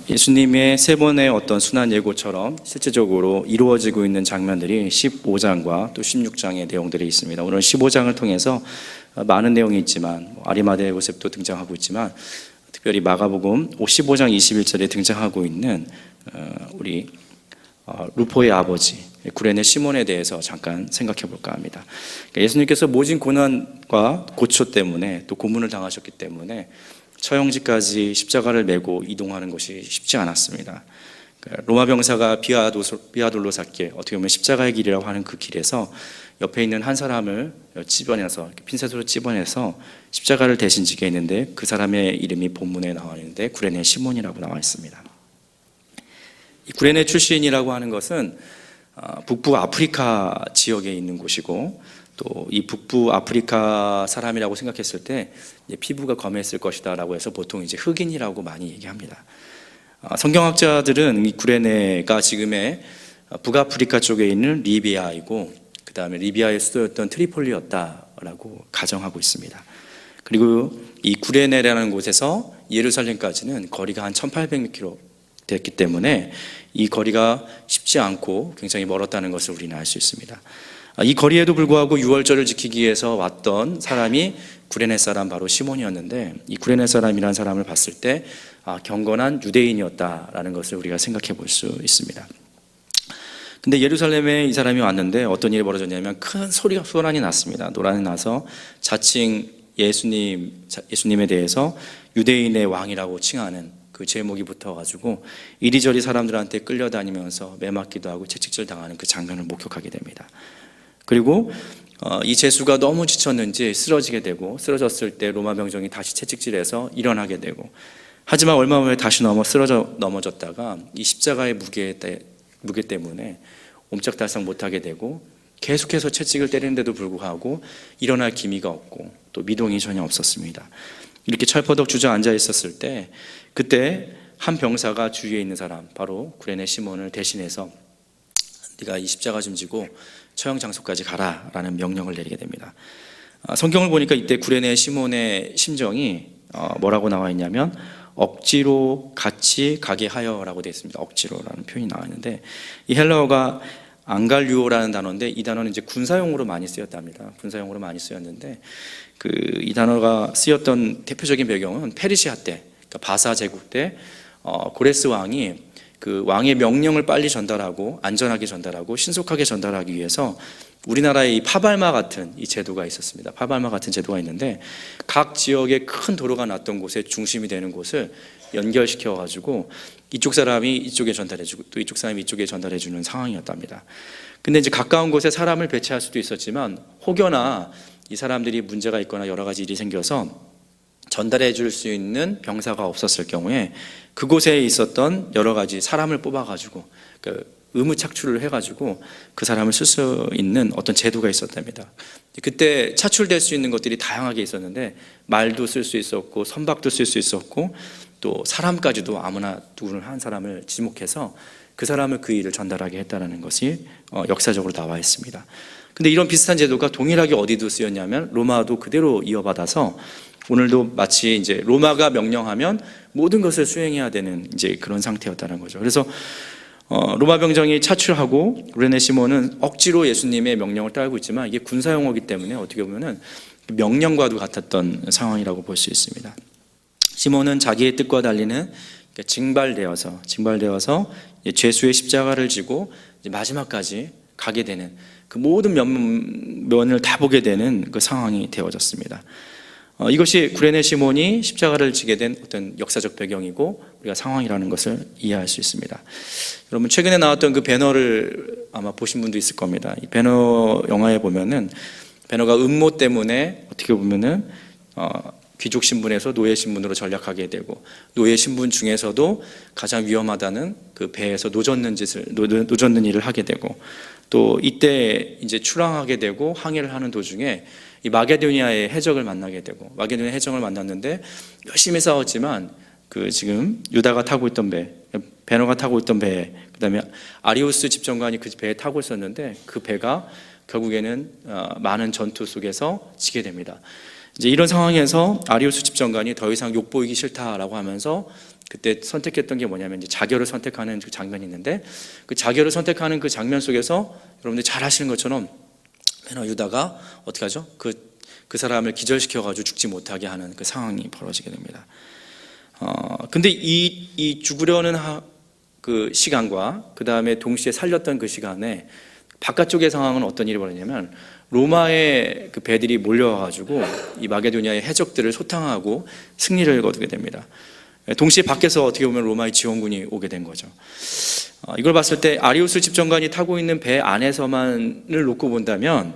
예수님의 세 번의 어떤 순환 예고처럼 실제적으로 이루어지고 있는 장면들이 15장과 또 16장의 내용들이 있습니다. 오늘 15장을 통해서 많은 내용이 있지만 아리마대 요셉도 등장하고 있지만 특별히 마가복음 15장 21절에 등장하고 있는 우리 루포의 아버지 구레네 시몬에 대해서 잠깐 생각해 볼까 합니다. 예수님께서 모진 고난과 고초 때문에 또 고문을 당하셨기 때문에 처형지까지 십자가를 메고 이동하는 것이 쉽지 않았습니다. 로마 병사가 비아돌로사길, 어떻게 보면 십자가의 길이라고 하는 그 길에서 옆에 있는 한 사람을 찝어내서 핀셋으로 찝어내서 십자가를 대신 지게 했는데 그 사람의 이름이 본문에 나와 있는데 구레네 시몬이라고 나와 있습니다. 이 구레네 출신이라고 하는 것은 북부 아프리카 지역에 있는 곳이고 또 이 북부 아프리카 사람이라고 생각했을 때 피부가 검했을 것이다 라고 해서 보통 이제 흑인이라고 많이 얘기합니다. 성경학자들은 이 구레네가 지금의 북아프리카 쪽에 있는 리비아이고 그 다음에 리비아의 수도였던 트리폴리였다라고 가정하고 있습니다. 그리고 이 구레네라는 곳에서 예루살렘까지는 거리가 한 1800km 됐기 때문에 이 거리가 쉽지 않고 굉장히 멀었다는 것을 우리는 알 수 있습니다. 이 거리에도 불구하고 유월절을 지키기 위해서 왔던 사람이 구레네 사람 바로 시몬이었는데 이 구레네 사람이라는 사람을 봤을 때 경건한 유대인이었다라는 것을 우리가 생각해 볼 수 있습니다. 근데 예루살렘에 이 사람이 왔는데 어떤 일이 벌어졌냐면 큰 소란이 났습니다. 노란이 나서 자칭 예수님에 대해서 유대인의 왕이라고 칭하는 그 제목이 붙어가지고 이리저리 사람들한테 끌려다니면서 매맞기도 하고 채찍질 당하는 그 장면을 목격하게 됩니다. 그리고 이 제수가 너무 지쳤는지 쓰러지게 되고 쓰러졌을 때 로마 병정이 다시 채찍질해서 일어나게 되고 하지만 얼마 후에 다시 넘어졌다가 이 십자가의 무게 때문에 옴짝달싹 못하게 되고 계속해서 채찍을 때리는데도 불구하고 일어날 기미가 없고 또 미동이 전혀 없었습니다. 이렇게 철퍼덕 주저앉아 있었을 때 그때 한 병사가 주위에 있는 사람 바로 구레네 시몬을 대신해서 네가 이 십자가 좀 지고 처형 장소까지 가라라는 명령을 내리게 됩니다. 성경을 보니까 이때 구레네 시몬의 심정이 뭐라고 나와 있냐면 억지로 같이 가게 하여라고 되어 있습니다. 억지로라는 표현이 나와 있는데 이 헬라어가 앙갈류오라는 단어인데 이 단어는 이제 군사용으로 많이 쓰였답니다. 군사용으로 많이 쓰였는데 이 단어가 쓰였던 대표적인 배경은 페르시아 때, 그러니까 바사 제국 때 고레스 왕이 그 왕의 명령을 빨리 전달하고 안전하게 전달하고 신속하게 전달하기 위해서 우리나라의 이 파발마 같은 이 제도가 있었습니다. 파발마 같은 제도가 있는데 각 지역에 큰 도로가 났던 곳에 중심이 되는 곳을 연결시켜 가지고 이쪽 사람이 이쪽에 전달해주고 또 이쪽 사람이 이쪽에 전달해주는 상황이었답니다. 근데 이제 가까운 곳에 사람을 배치할 수도 있었지만 혹여나 이 사람들이 문제가 있거나 여러 가지 일이 생겨서 전달해 줄 수 있는 병사가 없었을 경우에 그곳에 있었던 여러 가지 사람을 뽑아가지고 의무 착출을 해가지고 그 사람을 쓸 수 있는 어떤 제도가 있었답니다. 그때 차출될 수 있는 것들이 다양하게 있었는데 말도 쓸 수 있었고 선박도 쓸 수 있었고 또 사람까지도 아무나 누구는 한 사람을 지목해서 그 사람을 그 일을 전달하게 했다는 것이 역사적으로 나와 있습니다. 근데 이런 비슷한 제도가 동일하게 어디도 쓰였냐면 로마도 그대로 이어받아서 오늘도 마치 이제 로마가 명령하면 모든 것을 수행해야 되는 이제 그런 상태였다는 거죠. 그래서 로마 병정이 차출하고 구레네 시몬은 억지로 예수님의 명령을 따르고 있지만 이게 군사 용어이기 때문에 어떻게 보면은 명령과도 같았던 상황이라고 볼 수 있습니다. 시몬은 자기의 뜻과 달리는 징발되어서 죄수의 십자가를 지고 마지막까지 가게 되는 그 모든 면을 다 보게 되는 그 상황이 되어졌습니다. 이것이 구레네 시몬이 십자가를 지게 된 어떤 역사적 배경이고 우리가 상황이라는 것을 이해할 수 있습니다. 여러분 최근에 나왔던 그 배너를 아마 보신 분도 있을 겁니다. 이 배너 영화에 보면은 배너가 음모 때문에 어떻게 보면은 귀족 신분에서 노예 신분으로 전락하게 되고 노예 신분 중에서도 가장 위험하다는 그 배에서 노젓는 일을 하게 되고 또 이때 이제 출항하게 되고 항해를 하는 도중에 이 마게도니아의 해적을 만나게 되고 마게도니아 해적을 만났는데 열심히 싸웠지만 그 지금 유다가 타고 있던 베너가 타고 있던 배, 그다음에 아리우스 집정관이 그 배에 타고 있었는데 그 배가 결국에는 많은 전투 속에서 지게 됩니다. 이제 이런 상황에서 아리우스 집정관이 더 이상 욕보이기 싫다라고 하면서 그때 선택했던 게 뭐냐면 이제 자결을 선택하는 그 장면이 있는데, 그 자결을 선택하는 그 장면 속에서 여러분들이 잘 아시는 것처럼 맨 유다가 어떻게 하죠? 그 사람을 기절시켜가지고 죽지 못하게 하는 그 상황이 벌어지게 됩니다. 근데 이 죽으려는 그 시간과 그 다음에 동시에 살렸던 그 시간에 바깥쪽의 상황은 어떤 일이 벌어지냐면, 로마의 그 배들이 몰려와가지고 이 마게도니아의 해적들을 소탕하고 승리를 거두게 됩니다. 동시에 밖에서 어떻게 보면 로마의 지원군이 오게 된 거죠. 이걸 봤을 때 아리우스 집정관이 타고 있는 배 안에서만을 놓고 본다면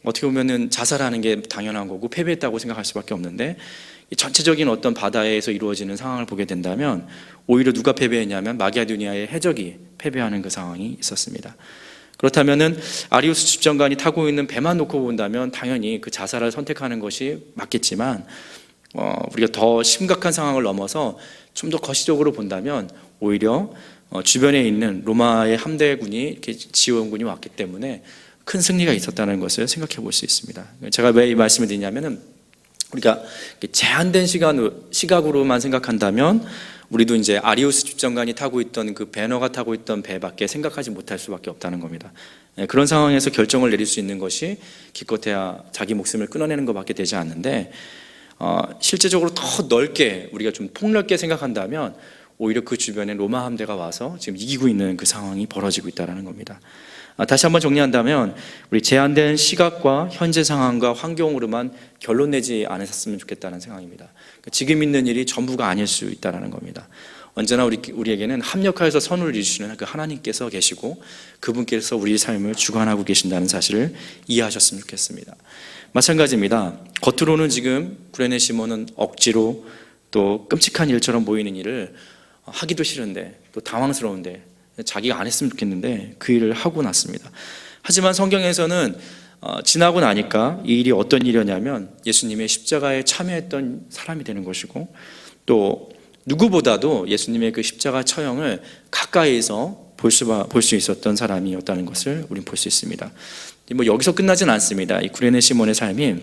어떻게 보면은 자살하는 게 당연한 거고 패배했다고 생각할 수밖에 없는데, 이 전체적인 어떤 바다에서 이루어지는 상황을 보게 된다면 오히려 누가 패배했냐면 마게도니아의 해적이 패배하는 그 상황이 있었습니다. 그렇다면은 아리우스 집정관이 타고 있는 배만 놓고 본다면 당연히 그 자살을 선택하는 것이 맞겠지만, 우리가 더 심각한 상황을 넘어서 좀 더 거시적으로 본다면 오히려 주변에 있는 로마의 함대군이 이렇게 지원군이 왔기 때문에 큰 승리가 있었다는 것을 생각해 볼 수 있습니다. 제가 왜 이 말씀을 드리냐면은, 우리가 제한된 시각으로만 생각한다면 우리도 이제 아리우스 집정관이 타고 있던 그 배너가 타고 있던 배밖에 생각하지 못할 수밖에 없다는 겁니다. 그런 상황에서 결정을 내릴 수 있는 것이 기껏해야 자기 목숨을 끊어내는 것밖에 되지 않는데, 실제적으로 더 넓게 우리가 좀 폭넓게 생각한다면 오히려 그 주변에 로마 함대가 와서 지금 이기고 있는 그 상황이 벌어지고 있다는 겁니다. 다시 한번 정리한다면 우리 제한된 시각과 현재 상황과 환경으로만 결론 내지 않았으면 좋겠다는 생각입니다. 지금 있는 일이 전부가 아닐 수 있다는 겁니다. 언제나 우리에게는 합력하여서 선을 이루시는 그 하나님께서 계시고 그분께서 우리 삶을 주관하고 계신다는 사실을 이해하셨으면 좋겠습니다. 마찬가지입니다. 겉으로는 지금 구레네 시몬은 억지로 또 끔찍한 일처럼 보이는 일을 하기도 싫은데 또 당황스러운데 자기가 안 했으면 좋겠는데 그 일을 하고 났습니다. 하지만 성경에서는 지나고 나니까 이 일이 어떤 일이었냐면 예수님의 십자가에 참여했던 사람이 되는 것이고, 또 누구보다도 예수님의 그 십자가 처형을 가까이서 볼 수 있었던 사람이었다는 것을 우리는 볼 수 있습니다. 뭐 여기서 끝나진 않습니다. 이 구레네 시몬의 삶이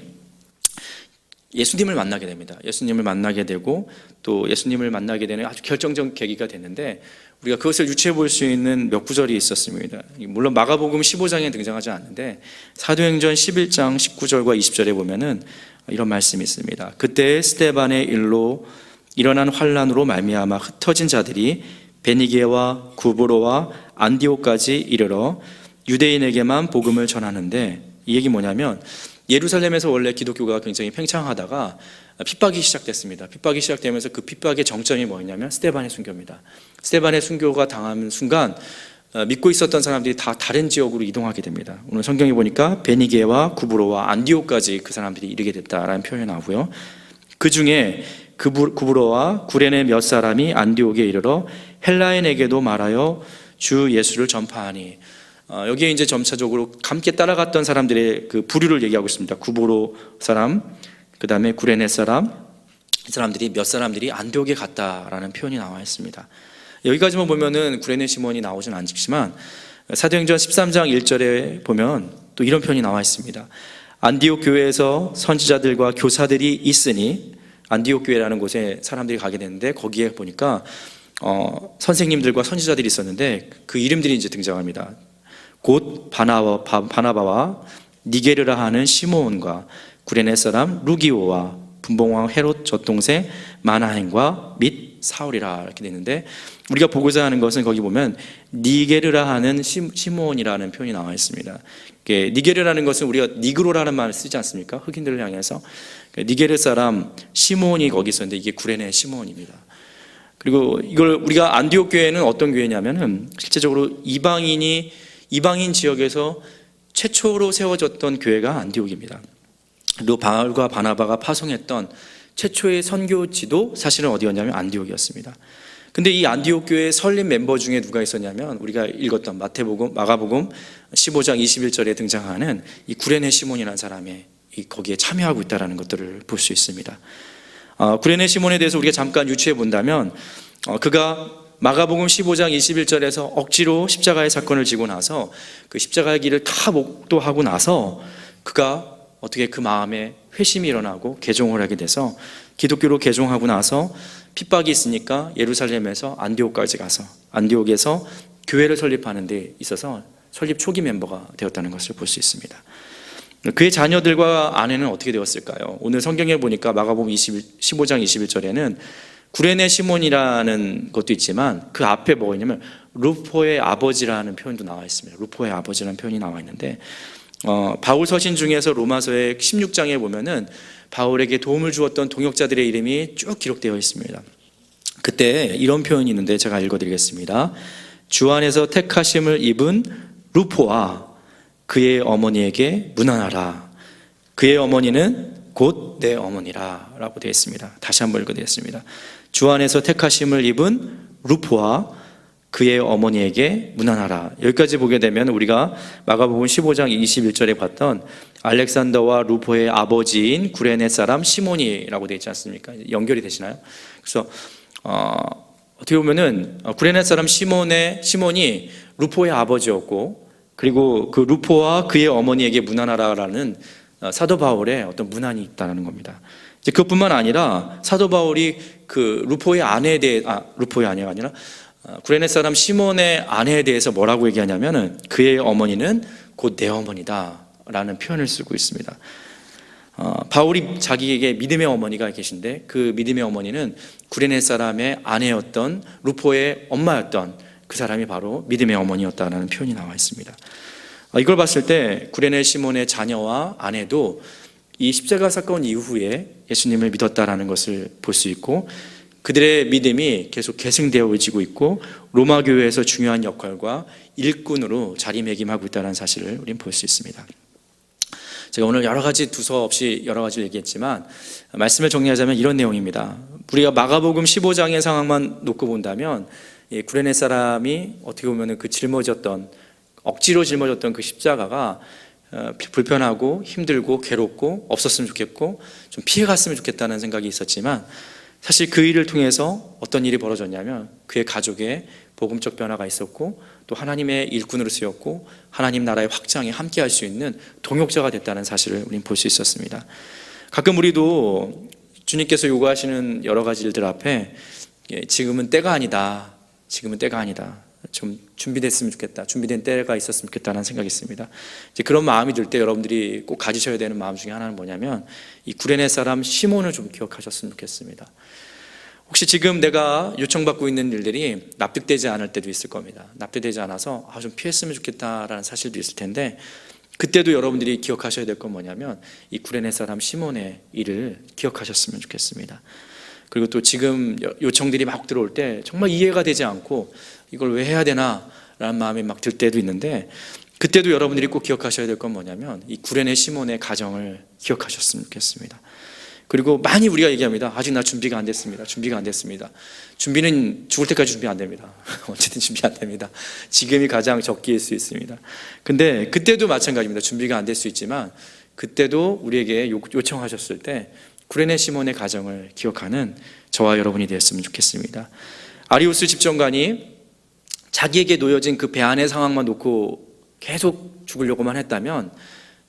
예수님을 만나게 됩니다. 예수님을 만나게 되고 또 예수님을 만나게 되는 아주 결정적 계기가 됐는데, 우리가 그것을 유추해 볼 수 있는 몇 구절이 있었습니다. 물론 마가복음 15장에 등장하지 않는데 사도행전 11장 19절과 20절에 보면은 이런 말씀이 있습니다. 그때 스데반의 일로 일어난 환란으로 말미암아 흩어진 자들이 베니게와 구브로와 안디옥까지 이르러 유대인에게만 복음을 전하는데, 이 얘기 뭐냐면 예루살렘에서 원래 기독교가 굉장히 팽창하다가 핍박이 시작됐습니다. 핍박이 시작되면서 그 핍박의 정점이 뭐였냐면 스데반의 순교입니다. 스데반의 순교가 당하는 순간 믿고 있었던 사람들이 다 다른 지역으로 이동하게 됩니다. 오늘 성경에 보니까 베니게와 구브로와 안디옥까지 그 사람들이 이르게 됐다라는 표현이 나오고요. 그 중에 구브로와 구레네 몇 사람이 안디옥에 이르러 헬라인에게도 말하여 주 예수를 전파하니, 여기에 이제 점차적으로 함께 따라갔던 사람들의 그 부류를 얘기하고 있습니다. 구브로 사람, 그 다음에 구레네 사람, 이 사람들이 몇 사람들이 안디옥에 갔다라는 표현이 나와 있습니다. 여기까지만 보면은 구레네 시몬이 나오진 않지만 사도행전 13장 1절에 보면 또 이런 표현이 나와 있습니다. 안디옥 교회에서 선지자들과 교사들이 있으니, 안디옥 교회라는 곳에 사람들이 가게 되는데 거기에 보니까 선생님들과 선지자들이 있었는데 그 이름들이 이제 등장합니다. 곧 바나바와 니게르라 하는 시므온과 구레네 사람 루기오와 분봉왕 헤롯 젖동생 마나행과 및 사울이라 이렇게 되는데, 우리가 보고자 하는 것은 거기 보면 니게르라 하는 시므온이라는 표현이 나와 있습니다. 니게르라는 것은 우리가 니그로라는 말을 쓰지 않습니까? 흑인들을 향해서. 니게르 사람 시므온이 거기 있었는데 이게 구레네 시므온입니다. 그리고 이걸 우리가 안디옥 교회는 어떤 교회냐면은 실제적으로 이방인 지역에서 최초로 세워졌던 교회가 안디옥입니다. 그리고 바울과 바나바가 파송했던 최초의 선교지도 사실은 어디였냐면 안디옥이었습니다. 근데 이 안디옥 교회의 설립 멤버 중에 누가 있었냐면 우리가 읽었던 마가복음 15장 21절에 등장하는 이 구레네 시몬이라는 사람이 거기에 참여하고 있다는 것들을 볼 수 있습니다. 구레네 시몬에 대해서 우리가 잠깐 유추해 본다면 그가 마가복음 15장 21절에서 억지로 십자가의 사건을 지고 나서 그 십자가의 길을 다 목도하고 나서 그가 어떻게 그 마음에 회심이 일어나고 개종을 하게 돼서 기독교로 개종하고 나서 핍박이 있으니까 예루살렘에서 안디옥까지 가서 안디옥에서 교회를 설립하는 데 있어서 설립 초기 멤버가 되었다는 것을 볼 수 있습니다. 그의 자녀들과 아내는 어떻게 되었을까요? 오늘 성경에 보니까 마가복음 15장 21절에는 구레네 시몬이라는 것도 있지만 그 앞에 뭐가 있냐면 루포의 아버지라는 표현도 나와 있습니다. 루포의 아버지라는 표현이 나와 있는데 바울 서신 중에서 로마서의 16장에 보면은 바울에게 도움을 주었던 동역자들의 이름이 쭉 기록되어 있습니다. 그때 이런 표현이 있는데 제가 읽어드리겠습니다. 주 안에서 택하심을 입은 루포와 그의 어머니에게 문안하라. 그의 어머니는 곧 내 어머니라 라고 되어 있습니다. 다시 한번 읽어드리겠습니다. 주 안에서 택하심을 입은 루포와 그의 어머니에게 문안하라. 여기까지 보게 되면 우리가 마가복음 15장 21절에 봤던 알렉산더와 루포의 아버지인 구레네 사람 시몬이라고 되어 있지 않습니까? 연결이 되시나요? 그래서 어떻게 보면은 구레네 사람 시몬이 루포의 아버지였고, 그리고 그 루포와 그의 어머니에게 문안하라라는 사도 바울의 어떤 문안이 있다는 겁니다. 이제 그것뿐만 아니라 사도 바울이 그 루포의 아내에 대해 루포의 아내가 아니라 구레네 사람 시몬의 아내에 대해서 뭐라고 얘기하냐면은 그의 어머니는 곧 내 어머니다 라는 표현을 쓰고 있습니다. 바울이 자기에게 믿음의 어머니가 계신데 그 믿음의 어머니는 구레네 사람의 아내였던 루포의 엄마였던 그 사람이 바로 믿음의 어머니였다는 표현이 나와 있습니다. 이걸 봤을 때 구레네 시몬의 자녀와 아내도 이 십자가 사건 이후에 예수님을 믿었다라는 것을 볼 수 있고, 그들의 믿음이 계속 계승되어지고 있고 로마 교회에서 중요한 역할과 일꾼으로 자리매김하고 있다는 사실을 우리는 볼 수 있습니다. 제가 오늘 여러 가지 두서없이 여러 가지를 얘기했지만 말씀을 정리하자면 이런 내용입니다. 우리가 마가복음 15장의 상황만 놓고 본다면 구레네 사람이 어떻게 보면 그 억지로 짊어졌던 그 십자가가 불편하고 힘들고 괴롭고 없었으면 좋겠고 좀 피해갔으면 좋겠다는 생각이 있었지만, 사실 그 일을 통해서 어떤 일이 벌어졌냐면 그의 가족에 복음적 변화가 있었고 또 하나님의 일꾼으로 쓰였고 하나님 나라의 확장에 함께할 수 있는 동역자가 됐다는 사실을 우리는 볼 수 있었습니다. 가끔 우리도 주님께서 요구하시는 여러 가지 일들 앞에 지금은 때가 아니다, 좀 준비됐으면 좋겠다, 준비된 때가 있었으면 좋겠다는 생각이 있습니다. 이제 그런 마음이 들 때 여러분들이 꼭 가지셔야 되는 마음 중에 하나는 뭐냐면 이 구레네 사람 시몬을 좀 기억하셨으면 좋겠습니다. 혹시 지금 내가 요청받고 있는 일들이 납득되지 않을 때도 있을 겁니다. 납득되지 않아서 좀 피했으면 좋겠다라는 사실도 있을 텐데, 그때도 여러분들이 기억하셔야 될 건 뭐냐면 이 구레네 사람 시몬의 일을 기억하셨으면 좋겠습니다. 그리고 또 지금 요청들이 막 들어올 때 정말 이해가 되지 않고 이걸 왜 해야 되나 라는 마음이 막 들 때도 있는데, 그때도 여러분들이 꼭 기억하셔야 될 건 뭐냐면 이 구레네 시몬의 가정을 기억하셨으면 좋겠습니다. 그리고 많이 우리가 얘기합니다. 아직 나 준비가 안 됐습니다. 준비는 죽을 때까지 준비 안 됩니다. 언제든 준비 안 됩니다. 지금이 가장 적기일 수 있습니다. 근데 그때도 마찬가지입니다. 준비가 안 될 수 있지만 그때도 우리에게 요청하셨을 때 구레네 시몬의 가정을 기억하는 저와 여러분이 되었으면 좋겠습니다. 아리우스 집정관이 자기에게 놓여진 그 배 안의 상황만 놓고 계속 죽으려고만 했다면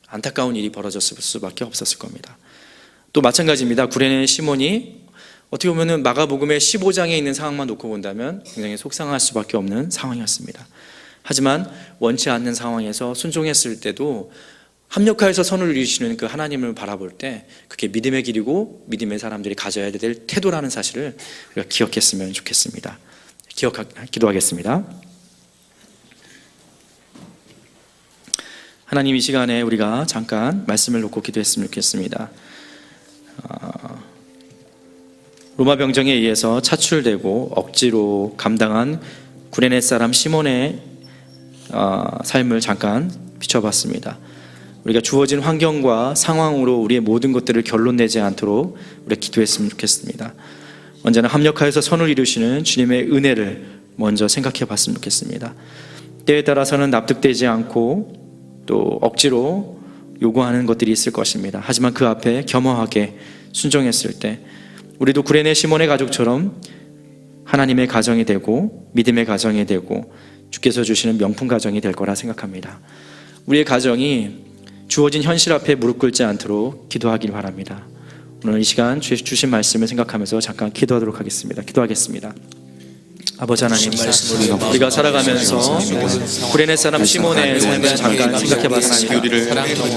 안타까운 일이 벌어졌을 수밖에 없었을 겁니다. 또 마찬가지입니다. 구레네 시몬이 어떻게 보면 마가복음의 15장에 있는 상황만 놓고 본다면 굉장히 속상할 수밖에 없는 상황이었습니다. 하지만 원치 않는 상황에서 순종했을 때도 합력하여서 선을 이루시는 그 하나님을 바라볼 때 그게 믿음의 길이고 믿음의 사람들이 가져야 될 태도라는 사실을 우리가 기억했으면 좋겠습니다. 기도하겠습니다. 하나님, 이 시간에 우리가 잠깐 말씀을 놓고 기도했으면 좋겠습니다. 로마 병정에 의해서 차출되고 억지로 감당한 구레네 사람 시몬의 삶을 잠깐 비춰봤습니다. 우리가 주어진 환경과 상황으로 우리의 모든 것들을 결론 내지 않도록 우리가 기도했으면 좋겠습니다. 언제나 합력하여서 선을 이루시는 주님의 은혜를 먼저 생각해 봤으면 좋겠습니다. 때에 따라서는 납득되지 않고 또 억지로 요구하는 것들이 있을 것입니다. 하지만 그 앞에 겸허하게 순종했을 때 우리도 구레네 시몬의 가족처럼 하나님의 가정이 되고 믿음의 가정이 되고 주께서 주시는 명품 가정이 될 거라 생각합니다. 우리의 가정이 주어진 현실 앞에 무릎 꿇지 않도록 기도하길 바랍니다. 오늘 이 시간 주신 말씀을 생각하면서 잠깐 기도하도록 하겠습니다. 기도하겠습니다. 아버지 하나님, 우리가 살아가면서 구레네 사람 시몬의 삶을 잠깐 생각해봤습니다.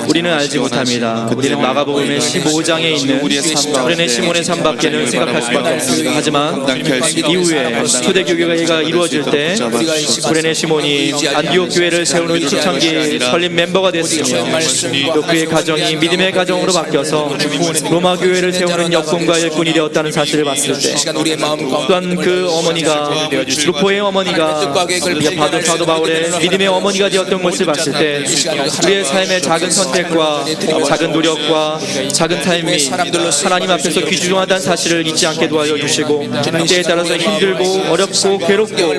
우리는 알지 못합니다. 우리는 마가복음의 15장에 있는 구레네 시몬의 삶밖에는 생각할 수밖에 없습니다. 하지만 이후에 초대교회가 이루어질 때 구레네 시몬이 안디옥 교회를 세우는 초창기 설립 멤버가 됐으며 또 그의 가정이 믿음의 가정으로 바뀌어서 로마 교회를 세우는 역군과 일꾼이 되었다는 사실을 봤을 때, 또한 그 어머니가 루포의 어머니가 사도 바울의 믿음의 어머니가 되었던 것을 봤을 때, 우리의 삶의 작은 선택과 작은 노력과 작은 타임이 하나님 앞에서 귀중하다는 사실을 잊지 않게 도와줘 주시고, 때에 따라서 힘들고 어렵고 괴롭고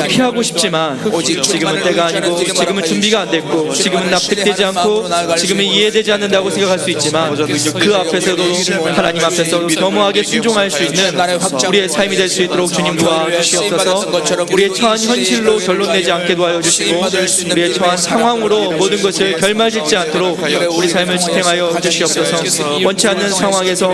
피하고 싶지만 지금은 때가 아니고, 지금은 준비가 안 됐고, 지금은 납득되지 않고, 지금은 이해되지 않는다고 생각할 수 있지만, 그 앞에서도 하나님 앞에서 겸허하게 순종할 수 있는 우리의 삶이 될 수 있도록 주님 도와주시옵소서. 우리의 처한 현실로 결론 내지 않게 도와주시고, 우리의 처한 상황으로 모든 것을 결말짓지 않도록 우리 삶을 지탱하여 주시옵소서. 원치 않는 상황에서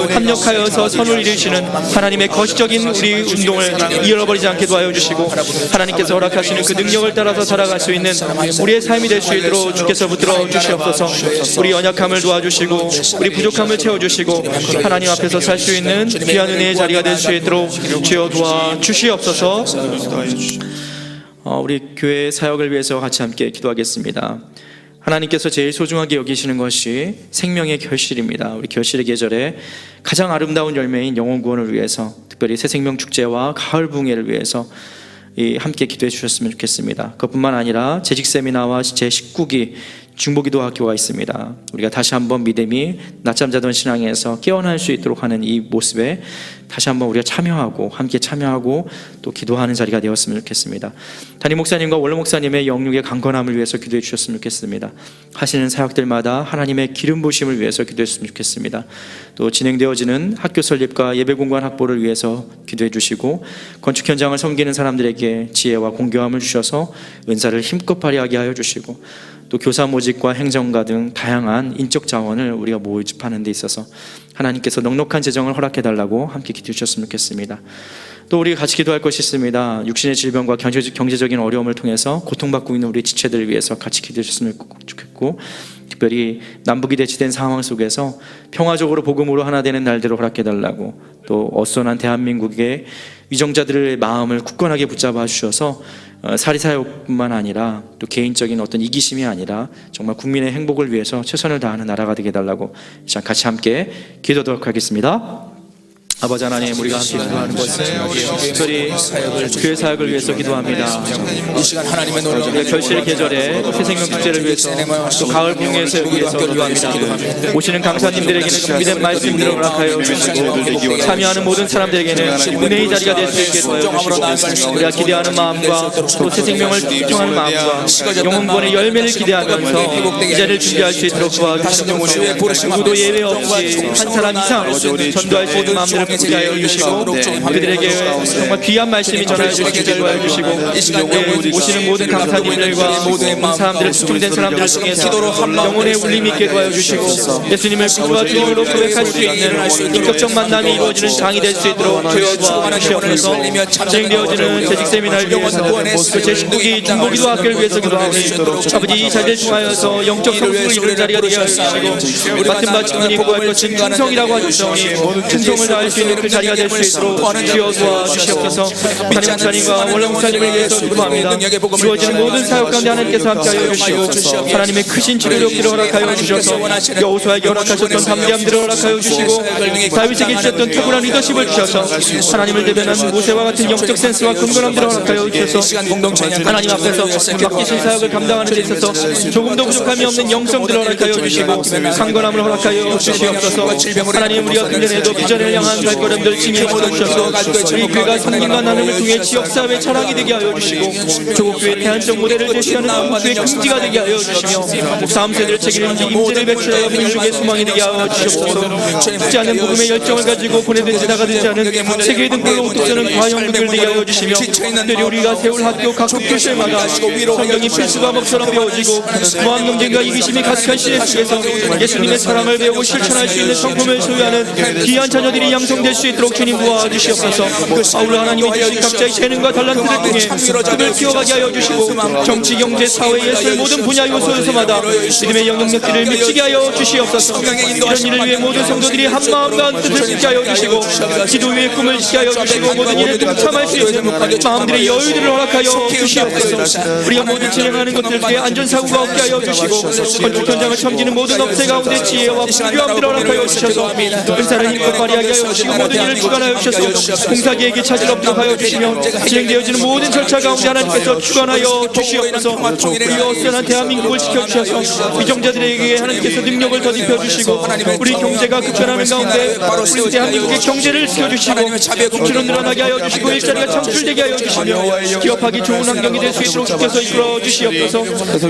합력하여서 선을 이루시는 하나님의 거시적인 우리 운동을 잃어버리지 않게 도와주시고, 하나님께서 허락하시는 그 능력을 따라서 살아갈 수 있는 우리의 삶이 될 수 있도록 주께서 붙들어 주시옵소서. 우리 연약함을 도와주시고, 우리 부족함을 채워주시고, 하나님 앞에서 살 수 있는 귀한 은혜의 자리가 될 수 있도록 주여 도와주시옵소서. 우리 교회 사역을 위해서 같이 함께 기도하겠습니다. 하나님께서 제일 소중하게 여기시는 것이 생명의 결실입니다. 우리 결실의 계절에 가장 아름다운 열매인 영혼 구원을 위해서, 특별히 새생명 축제와 가을 붕괴를 위해서 함께 기도해 주셨으면 좋겠습니다. 그것뿐만 아니라 재직 세미나와 제19기 중보기도 학교가 있습니다. 우리가 다시 한번 믿음이 낮잠 자던 신앙에서 깨어날 수 있도록 하는 이 모습에 다시 한번 우리가 함께 참여하고 또 기도하는 자리가 되었으면 좋겠습니다. 담임 목사님과 원로 목사님의 영육의 강건함을 위해서 기도해 주셨으면 좋겠습니다. 하시는 사역들마다 하나님의 기름 부으심을 위해서 기도했으면 좋겠습니다. 또 진행되어지는 학교 설립과 예배 공간 확보를 위해서 기도해 주시고, 건축 현장을 섬기는 사람들에게 지혜와 공교함을 주셔서 은사를 힘껏 발휘하게 하여 주시고, 또 교사 모집과 행정가 등 다양한 인적 자원을 우리가 모집하는 데 있어서 하나님께서 넉넉한 재정을 허락해달라고 함께 기도해 주셨으면 좋겠습니다. 또 우리가 같이 기도할 것이 있습니다. 육신의 질병과 경제적인 어려움을 통해서 고통받고 있는 우리 지체들을 위해서 같이 기도해 주셨으면 좋겠고, 특별히 남북이 대치된 상황 속에서 평화적으로 복음으로 하나 되는 날들을 허락해달라고, 또 어선한 대한민국의 위정자들의 마음을 굳건하게 붙잡아 주셔서 사리사욕뿐만 아니라 또 개인적인 어떤 이기심이 아니라 정말 국민의 행복을 위해서 최선을 다하는 나라가 되게 해달라고 같이 함께 기도하도록 하겠습니다. 아버지 하나님, 우리가 함께 기도하는 것은 특별히 교회 사역을 위해서 기도합니다. 이 시간 하나님의 노래를 결실의 계절에 새생명 축제를 위해서, 또 가을 붕괴에서 위해서 기도합니다. 오시는 강사님들에게는 준비된 말씀들을 허락하여 주시고, 참여하는 모든 사람들에게는 은혜의 자리가 될 수 있게 도와주시고, 우리가 기대하는 마음과 또 새생명을 추청하는 마음과 영혼권의 열매를 기대하면서 이 자리를 준비할 수 있도록 도와주시옵소서. 누구도 예외 없이 한 사람 이상 전도할 수 있는 마음들을 하여 주시고, 그들에게 정말 귀한 말씀이 전할 수 있게 도와여 주시고, 오시는 모든 강사님들과 모든 사람들을 집중된 사람들을 통해서 영혼의 울림이 있게 도와여 주시고, 예수님을 구주와 주님으로 고백할 수 있는 인격적 만남이 이루어지는 장이 될 수 있도록 도와 주시옵소서. 진행되어지는 재직 세미나를 위해서, 제19기 중보기도 학교를 위해서 기도하오니 아버지, 이 자리를 통하여서 영적 성숙을 이루는 자리가 되게 하시고, 맡은 바 직분이 구할 것은 충성이라고 하셨사오니 충성을 다할 수 있는 그 자리가 될 수 있도록 주여 도와주시옵소서. 담임 목사님과 원로 목사님을 위해서 기도합니다. 이루어지는 모든 사역 가운데 하나님께서 함께하여 주시고, 하나님의 크신 치료력들을 허락하여 주셔서 여호수아에게 허락하셨던 담대함들을 허락하여 주시고, 다윗에게 주셨던 탁월한 리더십을 주셔서 하나님을 대변하는 모세와 같은 영적 센스와 근건함들을 허락하여 주셔서 하나님 앞에서 맡기신 사역을 감당하는 데 있어서 조금도 부족함이 없는 영성들을 허락하여 주시고, 강건함을 허락하여 주시옵소서. 하나님, 우리가 근전에도 비전을 향한 발걸음들 칭해 주셔서 우리 교회가 성김과 나눔을 통해 지역사회 자랑이 되게 하여 주시고 조국교회 대안적 모델을 제시하는 한국교회 긍지가 되게 하여 주시며 3세대를 책임지는 임재를 배출하여 민족의 소망이 되게 하여 주시옵소서. 죽지 않는 복음의 열정을 가지고 보내든지 나가든지 하는 세계의 등불로 우뚝서는 과연국을 되게 하여 주시며 특별히 우리가 세울 학교 각 교실마다 성경이 필수 과목처럼 배워지고 무한 경쟁과 이기심이 가득한 시대 속에서 예수님의 사랑을 배우고 실천할 수 있는 성품을 소유하는 귀한 자녀들이 양성될 수 있도록 주님 도와주시옵소서. 아울러 하나님의 계신 각자의 재능과 달란트를 통해 그들 키워가게 하여 주시고 정치, 경제, 사회, 예술 모든 분야 요소에서마다 믿음의 영향력들을 미치게 하여 주시옵소서. 이런 일을 위해 모든 성도들이 한마음과 한 뜻을 있게 하여 주시고 기도 위에 꿈을 있게 하여 주시고 모든 일에 동참할 수 있는 마음들의 여유들을 허락하여 주시옵소서. 우리가 모든 진행하는 것들 중에 안전사고가 없게 하여 주시고 건축 현장을 섬기는 모든 업체 가운데 지혜와 풍요함들을 허락하여 주셔서 은사를 힘껏 발휘하게 하여 주시고 모든 일을 주관하여 주셔서 공사계획에 차질 없도록 하여 주시며 진행되어지는 모든 절차 가운데 하나님께서 주관하여 주시옵소서. 우리가 어수선한 대한민국을 지켜주셔서 위정자들에게 하나님께서 능력을 더입혀 주시고 우리 경제가 급변하는 가운데 우리 대한민국의 경제를 지켜주시고 국주로 늘어나게 하여 주시고 일자리가 창출되게 하여 주시며 기업하기 좋은 환경이 될 수 있도록 주께서 이끌어 주시옵소서.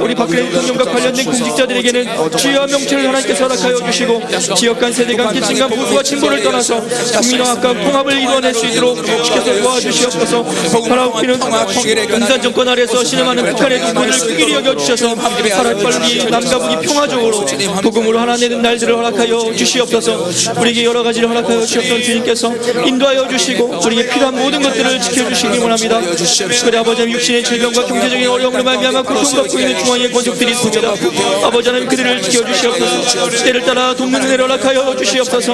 우리 박근혜 대통령과 관련된 공직자들에게는 주여 명체를 하나님께서 허락하여 주시고 지역 간, 세대 간, 계층 간, 보수와 진보를 떠나서 국민과 각각 통합을 이루어낼 수 있도록 주께서 도와주시옵소서. 바라옵기는 공산 정권 아래서 신음하는 북한의 동포들을 극일히 여겨주셔서 하루빨리 남과 북이 평화적으로 복음으로 하나 되는 날들을 허락하여 주시옵소서. 우리에게 여러 가지를 허락하여 주셨던 주님께서 인도하여 주시고 우리에게 필요한 모든 것들을 지켜주시기 원합니다. 그래 아버지 하나님 육신의 질병과 경제적인 어려움으로 말미암아 고통받고 있는 중앙의 권속들이 있습니다. 아버지 하나님 그들을 지켜주시옵소서. 때를 따라 돕는 은혜를 허락하여 주시옵소서.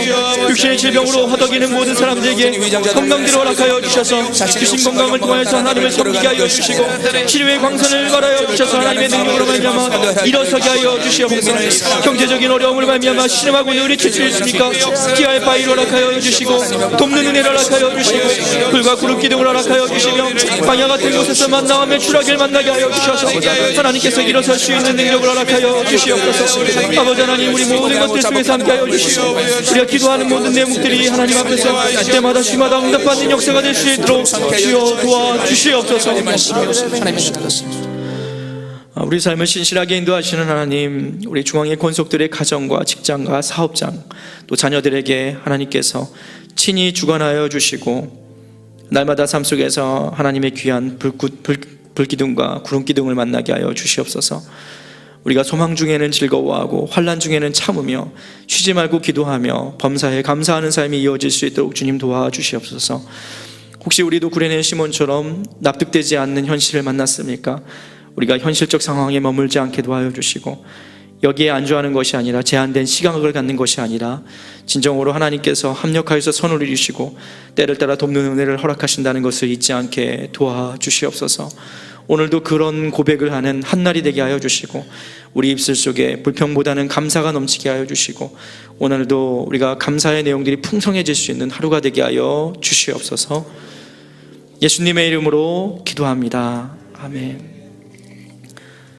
육신의 질병으로 허덕이는 모든 사람들에게 건강들을 허락하여 주셔서 주신 건강을 통하여서 하나님을 섬기게 하여 주시고 치료의 광선을 발하여 주셔서 하나님의 능력으로 말미암아 일어서게 하여 주시옵소서. 경제적인 어려움을 말미암아 신음하고 있는 우리 지칠 있습니까? 기아의 바위를 허락하여 주시고 돕는 은혜를 허락하여 주시고 불과 구름 기둥을 허락하여 주시며 광야 같은 곳에서 만나와 매출하기를 만나게 하여 주셔서 하나님께서 일어설 수 있는 능력을 허락하여 주시옵소서. 아버지 하나님 우리 모든 것들 속에서 함께하여 주시고 우리가 기도하는 모든 내목들이 하나님 앞에서 때마다 시마다 응답받는 역사가 될 수 있도록 주여 도와주시옵소서. 우리 삶을 신실하게 인도하시는 하나님, 우리 중앙의 권속들의 가정과 직장과 사업장 또 자녀들에게 하나님께서 친히 주관하여 주시고 날마다 삶 속에서 하나님의 귀한 불기둥과 구름기둥을 만나게 하여 주시옵소서. 우리가 소망 중에는 즐거워하고 환난 중에는 참으며 쉬지 말고 기도하며 범사에 감사하는 삶이 이어질 수 있도록 주님 도와주시옵소서. 혹시 우리도 구레네 시몬처럼 납득되지 않는 현실을 만났습니까? 우리가 현실적 상황에 머물지 않게 도와여 주시고 여기에 안주하는 것이 아니라 제한된 시각을 갖는 것이 아니라 진정으로 하나님께서 합력하여서 선을 이루시고 때를 따라 돕는 은혜를 허락하신다는 것을 잊지 않게 도와주시옵소서. 오늘도 그런 고백을 하는 한날이 되게 하여 주시고 우리 입술 속에 불평보다는 감사가 넘치게 하여 주시고 오늘도 우리가 감사의 내용들이 풍성해질 수 있는 하루가 되게 하여 주시옵소서. 예수님의 이름으로 기도합니다. 아멘.